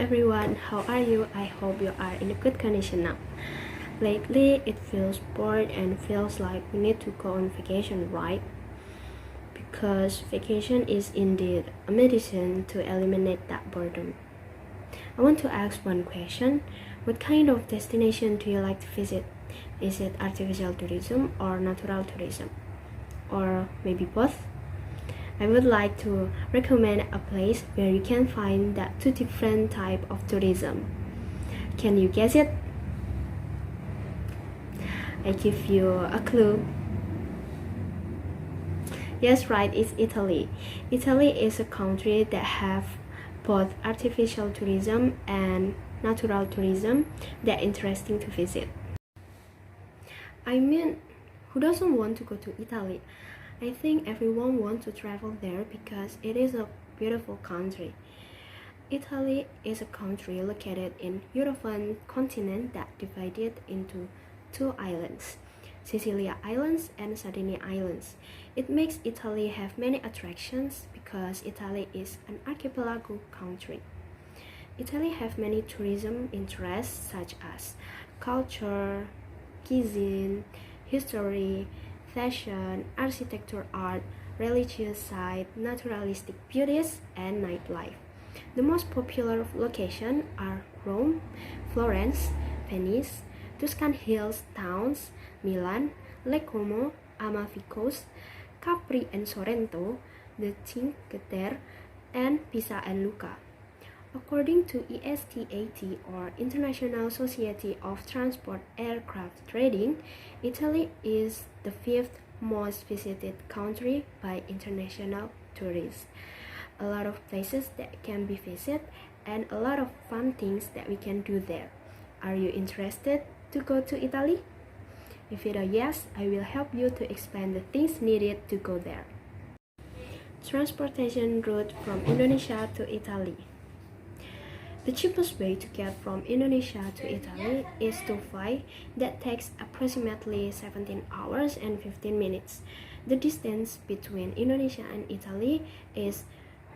everyone, how are you? I hope you are in a good condition now. Lately, it feels bored and feels like we need to go on vacation, right? Because vacation is indeed a medicine to eliminate that boredom. I want to ask one question. What kind of destination do you like to visit? Is it artificial tourism or natural tourism? Or maybe both? I would like to recommend a place where you can find that two different type of tourism. Can you guess it? I give you a clue. Yes, right, it's Italy. Italy is a country that have both artificial tourism and natural tourism that interesting to visit. I mean, who doesn't want to go to Italy? I think everyone wants to travel there because it is a beautiful country. Italy is a country located in European continent that divided into two islands, Sicilia Islands and Sardinia Islands. It makes Italy have many attractions because Italy is an archipelago country. Italy have many tourism interests such as culture, cuisine, history, fashion, architecture, art, religious site, naturalistic beauties, and nightlife. The most popular locations are Rome, Florence, Venice, Tuscan Hills towns, Milan, Lake Como, Amalfi Capri and Sorrento, the Cinque Terre, and Pisa and Lucca. According to ISTAT, or International Society of Transport Aircraft Trading, Italy is the fifth most visited country by international tourists. A lot of places that can be visited and a lot of fun things that we can do there. Are you interested to go to Italy? If it is a yes, I will help you to explain the things needed to go there. Transportation route from Indonesia to Italy. The cheapest way to get from Indonesia to Italy is to fly. That takes approximately 17 hours and 15 minutes. The distance between Indonesia and Italy is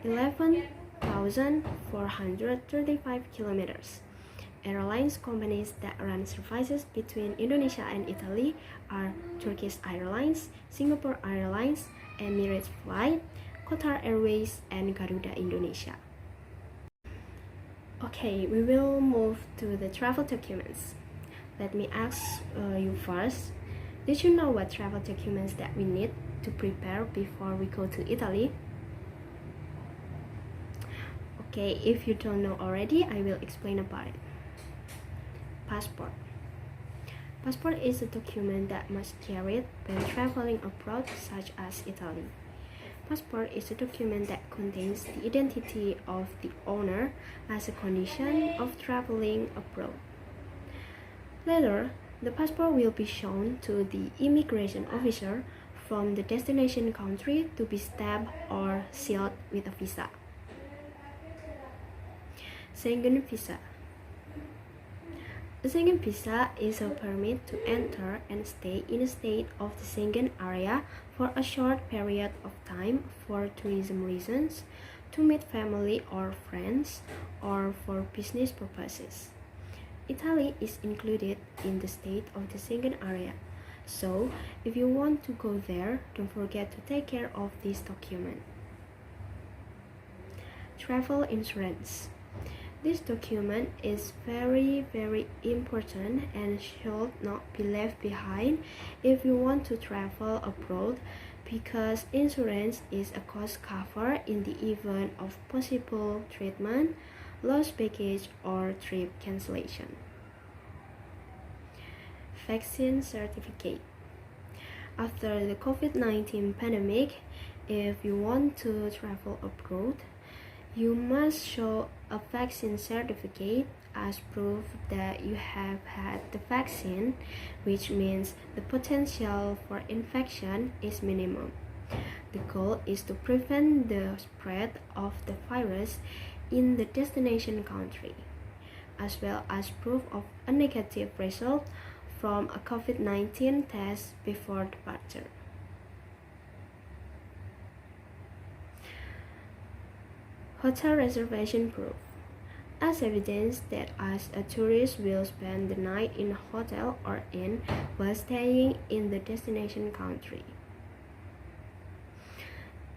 11,435 kilometers. Airlines companies that run services between Indonesia and Italy are Turkish Airlines, Singapore Airlines, Emirates Flight, Qatar Airways, and Garuda Indonesia. Okay, we will move to the travel documents. Let me ask you first. Did you know what travel documents that we need to prepare before we go to Italy? Okay, if you don't know already, I will explain about it. Passport. Passport is a document that must carried when traveling abroad, such as Italy. Passport is a document that contains the identity of the owner as a condition of traveling abroad. Later, the passport will be shown to the immigration officer from the destination country to be stamped or sealed with a visa. Schengen visa. A Schengen visa is a permit to enter and stay in a state of the Schengen area for a short period of time for tourism reasons, to meet family or friends, or for business purposes. Italy is included in the state of the Schengen area, so if you want to go there, don't forget to take care of this document. Travel insurance. This document is very important and should not be left behind if you want to travel abroad, because insurance is a cost cover in the event of possible treatment, lost baggage, or trip cancellation. Vaccine certificate. After the COVID-19 pandemic, if you want to travel abroad, you must show a vaccine certificate as proof that you have had the vaccine, which means the potential for infection is minimum. The goal is to prevent the spread of the virus in the destination country, as well as proof of a negative result from a COVID-19 test before departure. Hotel reservation proof. as evidence that as a tourist will spend the night in a hotel or inn while staying in the destination country.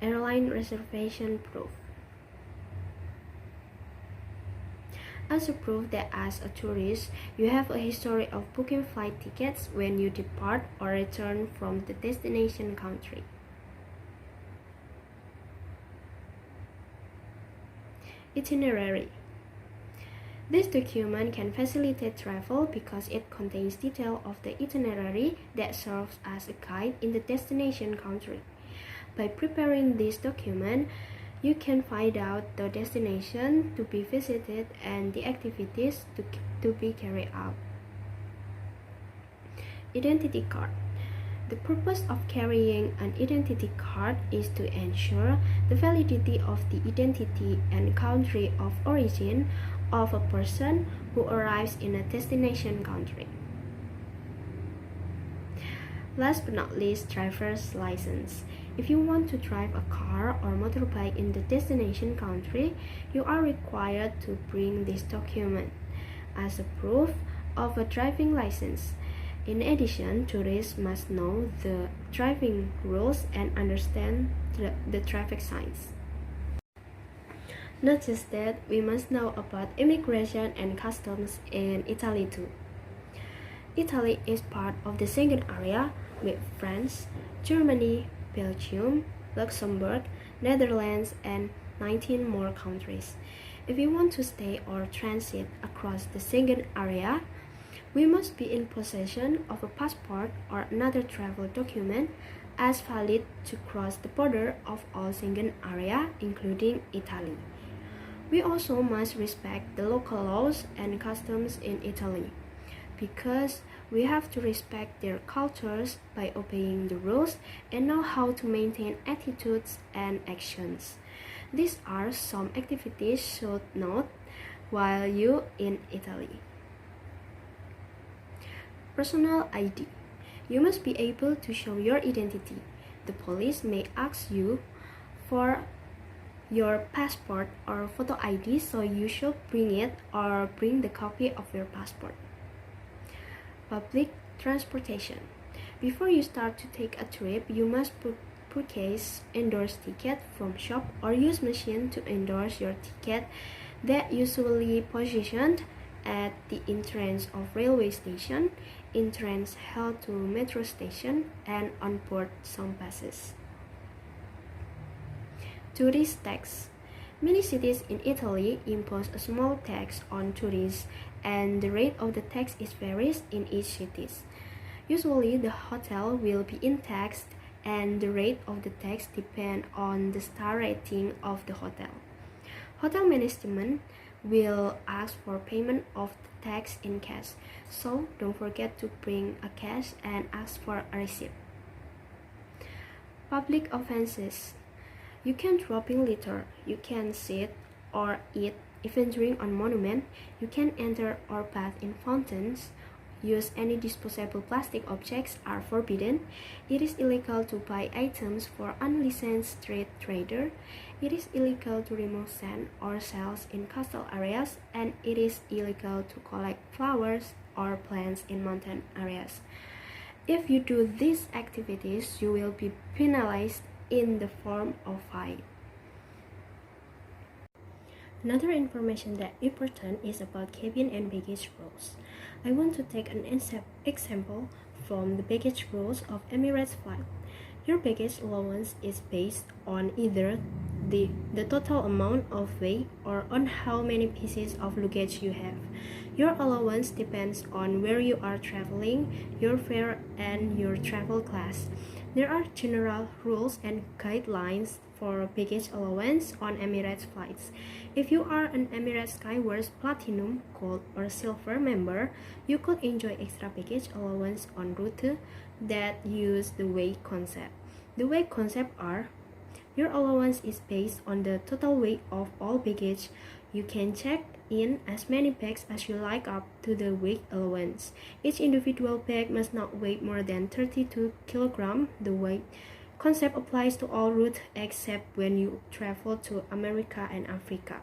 Airline reservation proof. As a proof that as a tourist, you have a history of booking flight tickets when you depart or return from the destination country. Itinerary. This document can facilitate travel because it contains detail of the itinerary that serves as a guide in the destination country. By preparing this document, you can find out the destination to be visited and the activities to be carried out. Identity card. The purpose of carrying an identity card is to ensure the validity of the identity and country of origin of a person who arrives in a destination country. Last but not least, driver's license. If you want to drive a car or motorbike in the destination country, you are required to bring this document as a proof of a driving license. In addition, tourists must know the driving rules and understand the traffic signs. Notice that we must know about immigration and customs in Italy too. Italy is part of the Schengen area with France, Germany, Belgium, Luxembourg, Netherlands, and 19 more countries. If we want to stay or transit across the Schengen area, we must be in possession of a passport or another travel document as valid to cross the border of all Schengen area, including Italy. We also must respect the local laws and customs in Italy, because we have to respect their cultures by obeying the rules and know how to maintain attitudes and actions. These are some activities you should note while you in Italy. Personal ID. You must be able to show your identity. The police may ask you for your passport or photo ID, so you should bring it or bring the copy of your passport. Public transportation. Before you start to take a trip, you must purchase endorsed ticket from shop or use machine to endorse your ticket that usually positioned at the entrance of railway station, entrance held to metro station, and on board some buses. Tourist tax. Many cities in Italy impose a small tax on tourists, and the rate of the tax varies in each city. Usually, the hotel will be taxed, and the rate of the tax depends on the star rating of the hotel. Hotel management will ask for payment of the tax in cash, so don't forget to bring a cash and ask for a receipt. Public offenses. You can drop in litter, you can sit or eat, even drink on monument, you can enter or bath in fountains, use any disposable plastic objects are forbidden, it is illegal to buy items for unlicensed street trader, it is illegal to remove sand or shells in coastal areas, and it is illegal to collect flowers or plants in mountain areas. If you do these activities, you will be penalized in the form of fine. Another information that important is about cabin and baggage rules. I want to take an example from the baggage rules of Emirates flight. Your baggage allowance is based on either the total amount of weight or on how many pieces of luggage you have. Your allowance depends on where you are traveling, your fare, and your travel class. There are general rules and guidelines for baggage allowance on Emirates flights. If you are an Emirates Skywards Platinum, Gold, or Silver member, you could enjoy extra baggage allowance on routes that use the weight concept. The weight concept are: your allowance is based on the total weight of all baggage. You can check in as many bags as you like up to the weight allowance. Each individual bag must not weigh more than 32 kg. The weight concept applies to all routes except when you travel to America and Africa.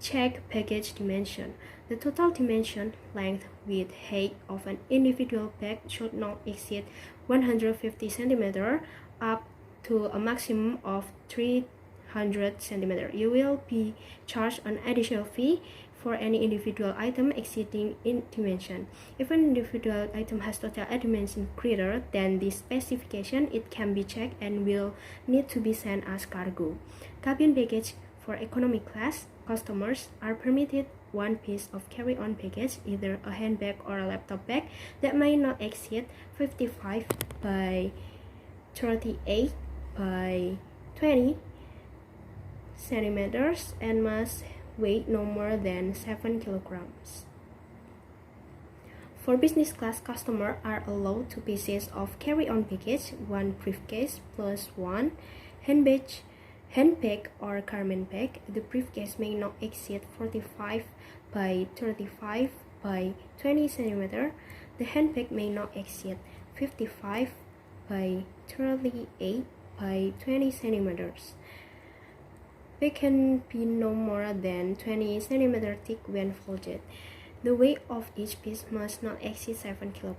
Check package dimension. The total dimension, length, width, height of an individual bag should not exceed 150 cm up to a maximum of 300 cm. You will be charged an additional fee for any individual item exceeding in dimension. If an individual item has total dimension greater than this specification, it can be checked and will need to be sent as cargo. Cabin baggage. For economy class, customers are permitted one piece of carry-on baggage, either a handbag or a laptop bag, that may not exceed 55 by 38 by 20 centimeters and must weigh no more than 7 kilograms. For business class, customers are allowed 2 pieces of carry-on baggage, one briefcase plus one handbag or garment bag. The briefcase may not exceed 45 by 35 by 20 cm. The handbag may not exceed 55 by 38 by 20 cm. They can be no more than 20 cm thick when folded. The weight of each piece must not exceed 7 kg.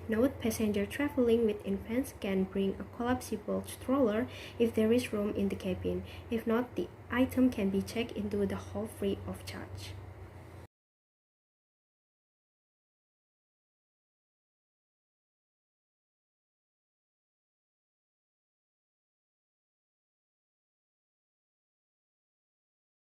Note: passengers traveling with infants can bring a collapsible stroller if there is room in the cabin. If not, the item can be checked into the hold free of charge.